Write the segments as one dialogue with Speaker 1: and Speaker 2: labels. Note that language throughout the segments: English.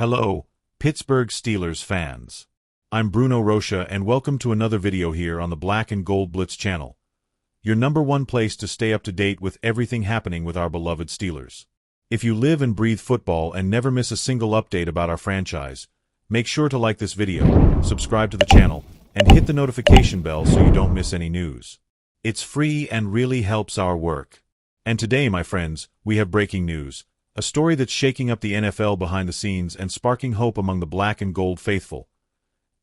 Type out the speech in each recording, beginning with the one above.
Speaker 1: Hello, Pittsburgh Steelers fans. I'm Bruno Rocha and welcome to another video here on the Black and Gold Blitz channel, your #1 place to stay up to date with everything happening with our beloved Steelers. If you live and breathe football and never miss a single update about our franchise, make sure to like this video, subscribe to the channel, and hit the notification bell so you don't miss any news. It's free and really helps our work. And today, my friends, we have breaking news. A story that's shaking up the NFL behind the scenes and sparking hope among the black and gold faithful.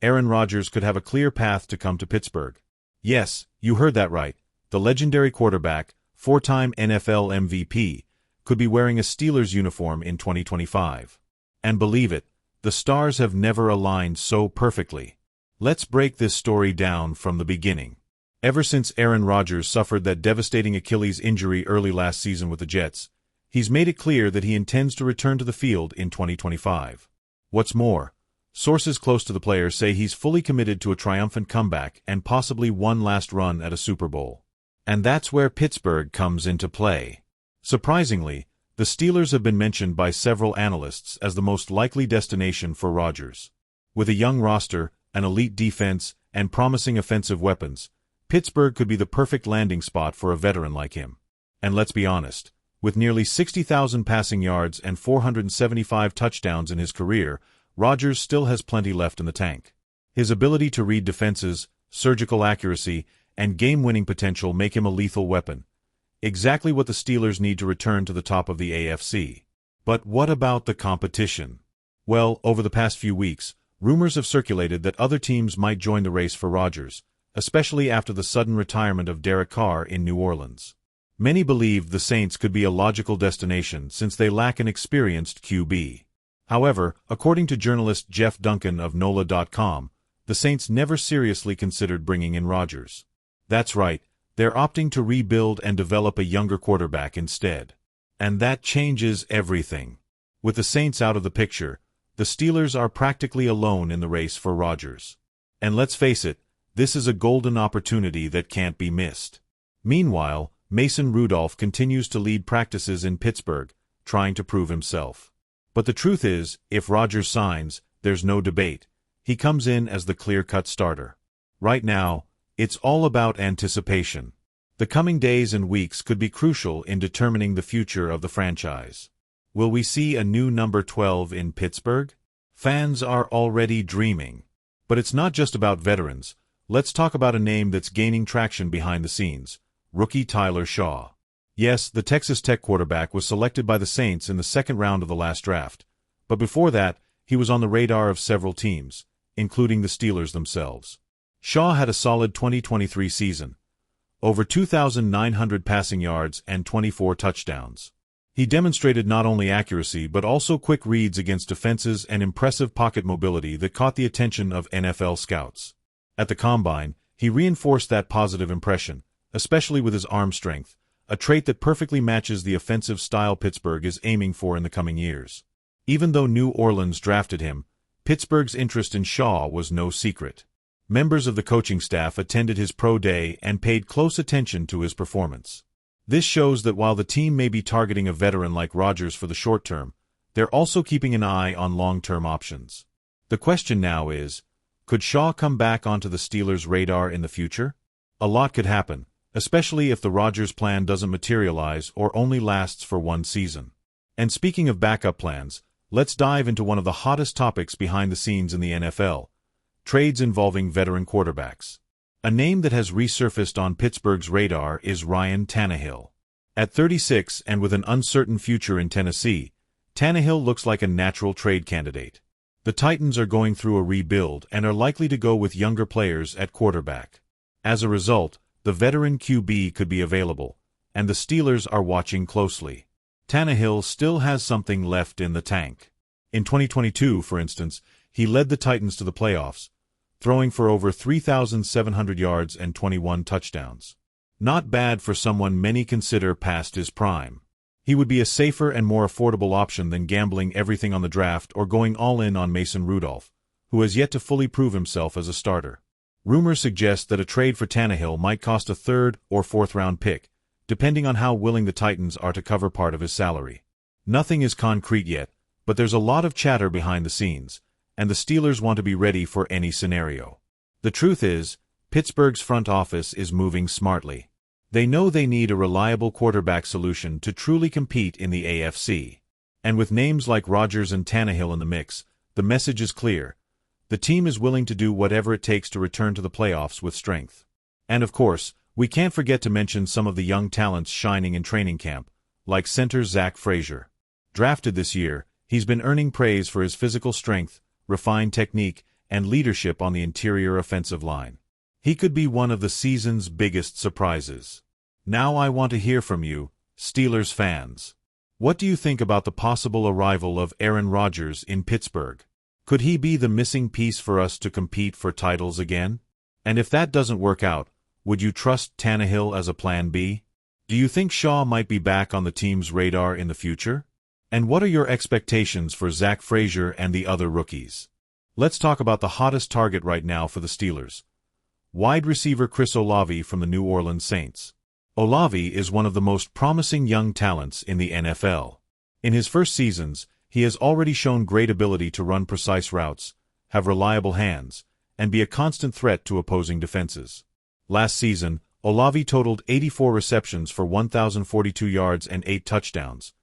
Speaker 1: Aaron Rodgers could have a clear path to come to Pittsburgh. Yes, you heard that right. The legendary quarterback, four-time NFL MVP, could be wearing a Steelers uniform in 2025. And believe it, the stars have never aligned so perfectly. Let's break this story down from the beginning. Ever since Aaron Rodgers suffered that devastating Achilles injury early last season with the Jets, he's made it clear that he intends to return to the field in 2025. What's more, sources close to the player say he's fully committed to a triumphant comeback and possibly one last run at a Super Bowl. And that's where Pittsburgh comes into play. Surprisingly, the Steelers have been mentioned by several analysts as the most likely destination for Rodgers. With a young roster, an elite defense, and promising offensive weapons, Pittsburgh could be the perfect landing spot for a veteran like him. And let's be honest, with nearly 60,000 passing yards and 475 touchdowns in his career, Rodgers still has plenty left in the tank. His ability to read defenses, surgical accuracy, and game-winning potential make him a lethal weapon. Exactly what the Steelers need to return to the top of the AFC. But what about the competition? Well, over the past few weeks, rumors have circulated that other teams might join the race for Rodgers, especially after the sudden retirement of Derek Carr in New Orleans. Many believe the Saints could be a logical destination since they lack an experienced QB. However, according to journalist Jeff Duncan of NOLA.com, the Saints never seriously considered bringing in Rodgers. That's right, they're opting to rebuild and develop a younger quarterback instead. And that changes everything. With the Saints out of the picture, the Steelers are practically alone in the race for Rodgers. And let's face it, this is a golden opportunity that can't be missed. Meanwhile, Mason Rudolph continues to lead practices in Pittsburgh, trying to prove himself. But the truth is, if Rodgers signs, there's no debate. He comes in as the clear-cut starter. Right now, it's all about anticipation. The coming days and weeks could be crucial in determining the future of the franchise. Will we see a new number 12 in Pittsburgh? Fans are already dreaming. But it's not just about veterans. Let's talk about a name that's gaining traction behind the scenes. Rookie Tyler Shaw. Yes, the Texas Tech quarterback was selected by the Saints in the second round of the last draft, but before that, he was on the radar of several teams, including the Steelers themselves. Shaw had a solid 2023 season, over 2,900 passing yards and 24 touchdowns. He demonstrated not only accuracy but also quick reads against defenses and impressive pocket mobility that caught the attention of NFL scouts. At the Combine, he reinforced that positive impression, especially with his arm strength, a trait that perfectly matches the offensive style Pittsburgh is aiming for in the coming years. Even though New Orleans drafted him, Pittsburgh's interest in Shaw was no secret. Members of the coaching staff attended his pro day and paid close attention to his performance. This shows that while the team may be targeting a veteran like Rodgers for the short term, they're also keeping an eye on long-term options. The question now is, could Shaw come back onto the Steelers' radar in the future? A lot could happen, especially if the Rodgers plan doesn't materialize or only lasts for one season. And speaking of backup plans, let's dive into one of the hottest topics behind the scenes in the NFL, trades involving veteran quarterbacks. A name that has resurfaced on Pittsburgh's radar is Ryan Tannehill. At 36 and with an uncertain future in Tennessee, Tannehill looks like a natural trade candidate. The Titans are going through a rebuild and are likely to go with younger players at quarterback. As a result, the veteran QB could be available, and the Steelers are watching closely. Tannehill still has something left in the tank. In 2022, for instance, he led the Titans to the playoffs, throwing for over 3,700 yards and 21 touchdowns. Not bad for someone many consider past his prime. He would be a safer and more affordable option than gambling everything on the draft or going all in on Mason Rudolph, who has yet to fully prove himself as a starter. Rumors suggest that a trade for Tannehill might cost a third or fourth-round pick, depending on how willing the Titans are to cover part of his salary. Nothing is concrete yet, But there's a lot of chatter behind the scenes, and the Steelers want to be ready for any scenario. The truth is, Pittsburgh's front office is moving smartly. They know they need a reliable quarterback solution to truly compete in the AFC. And with names like Rodgers and Tannehill in the mix, the message is clear. The team is willing to do whatever it takes to return to the playoffs with strength. And of course, we can't forget to mention some of the young talents shining in training camp, like center Zach Frazier. Drafted this year, he's been earning praise for his physical strength, refined technique, and leadership on the interior offensive line. He could be one of the season's biggest surprises. Now I want to hear from you, Steelers fans. What do you think about the possible arrival of Aaron Rodgers in Pittsburgh? Could he be the missing piece for us to compete for titles again? And if that doesn't work out, would you trust Tannehill as a plan B? Do you think Shaw might be back on the team's radar in the future? And what are your expectations for Zach Frazier and the other rookies? Let's talk about the hottest target right now for the Steelers. Wide receiver Chris Olave from the New Orleans Saints. Olave is one of the most promising young talents in the NFL. In his first seasons, he has already shown great ability to run precise routes, have reliable hands, and be a constant threat to opposing defenses. Last season, Olave totaled 84 receptions for 1,042 yards and 8 touchdowns,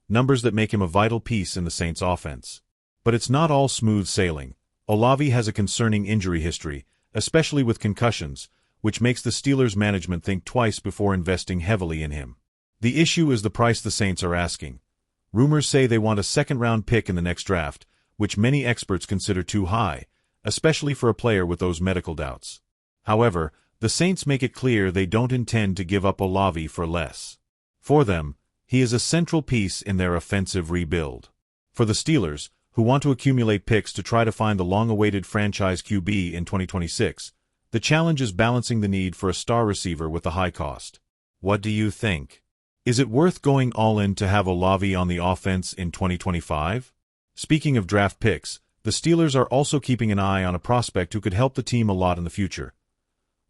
Speaker 1: numbers that make him a vital piece in the Saints' offense. But it's not all smooth sailing. Olave has a concerning injury history, especially with concussions, which makes the Steelers' management think twice before investing heavily in him. The issue is the price the Saints are asking. Rumors say they want a second-round pick in the next draft, which many experts consider too high, especially for a player with those medical doubts. However, the Saints make it clear they don't intend to give up Olave for less. For them, he is a central piece in their offensive rebuild. For the Steelers, who want to accumulate picks to try to find the long-awaited franchise QB in 2026, the challenge is balancing the need for a star receiver with the high cost. What do you think? Is it worth going all in to have Olave on the offense in 2025? Speaking of draft picks, the Steelers are also keeping an eye on a prospect who could help the team a lot in the future.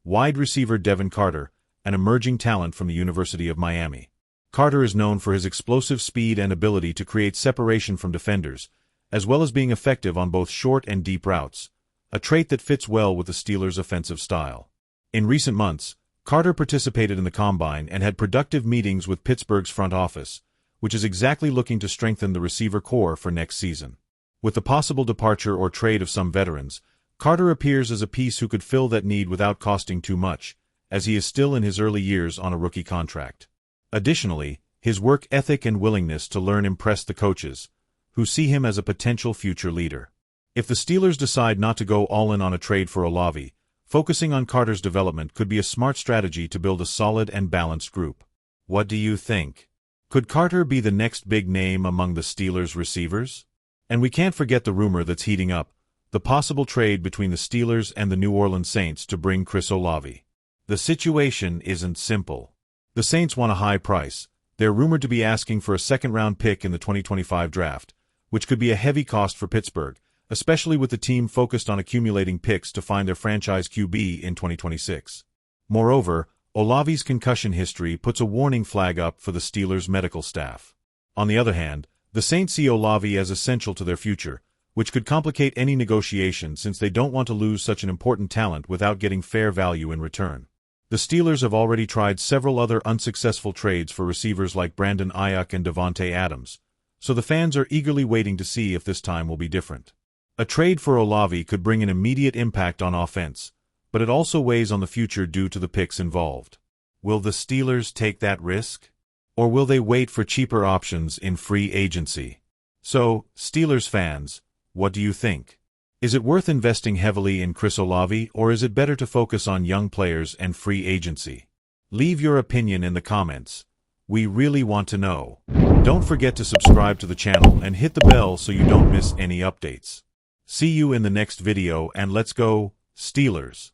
Speaker 1: Wide receiver Devin Carter, an emerging talent from the University of Miami. Carter is known for his explosive speed and ability to create separation from defenders, as well as being effective on both short and deep routes, a trait that fits well with the Steelers' offensive style. In recent months, Carter participated in the Combine and had productive meetings with Pittsburgh's front office, which is exactly looking to strengthen the receiver core for next season. With the possible departure or trade of some veterans, Carter appears as a piece who could fill that need without costing too much, as he is still in his early years on a rookie contract. Additionally, his work ethic and willingness to learn impress the coaches, who see him as a potential future leader. If the Steelers decide not to go all in on a trade for Olave, focusing on Carter's development could be a smart strategy to build a solid and balanced group. What do you think? Could Carter be the next big name among the Steelers' receivers? And we can't forget the rumor that's heating up, the possible trade between the Steelers and the New Orleans Saints to bring Chris Olave. The situation isn't simple. The Saints want a high price. They're rumored to be asking for a second-round pick in the 2025 draft, which could be a heavy cost for Pittsburgh, especially with the team focused on accumulating picks to find their franchise QB in 2026. Moreover, Olave's concussion history puts a warning flag up for the Steelers' medical staff. On the other hand, the Saints see Olave as essential to their future, which could complicate any negotiation since they don't want to lose such an important talent without getting fair value in return. The Steelers have already tried several other unsuccessful trades for receivers like Brandon Ayuk and Davante Adams, so the fans are eagerly waiting to see if this time will be different. A trade for Olave could bring an immediate impact on offense, but it also weighs on the future due to the picks involved. Will the Steelers take that risk? Or will they wait for cheaper options in free agency? So, Steelers fans, what do you think? Is it worth investing heavily in Chris Olave, or is it better to focus on young players and free agency? Leave your opinion in the comments. We really want to know. Don't forget to subscribe to the channel and hit the bell so you don't miss any updates. See you in the next video, and let's go, Steelers!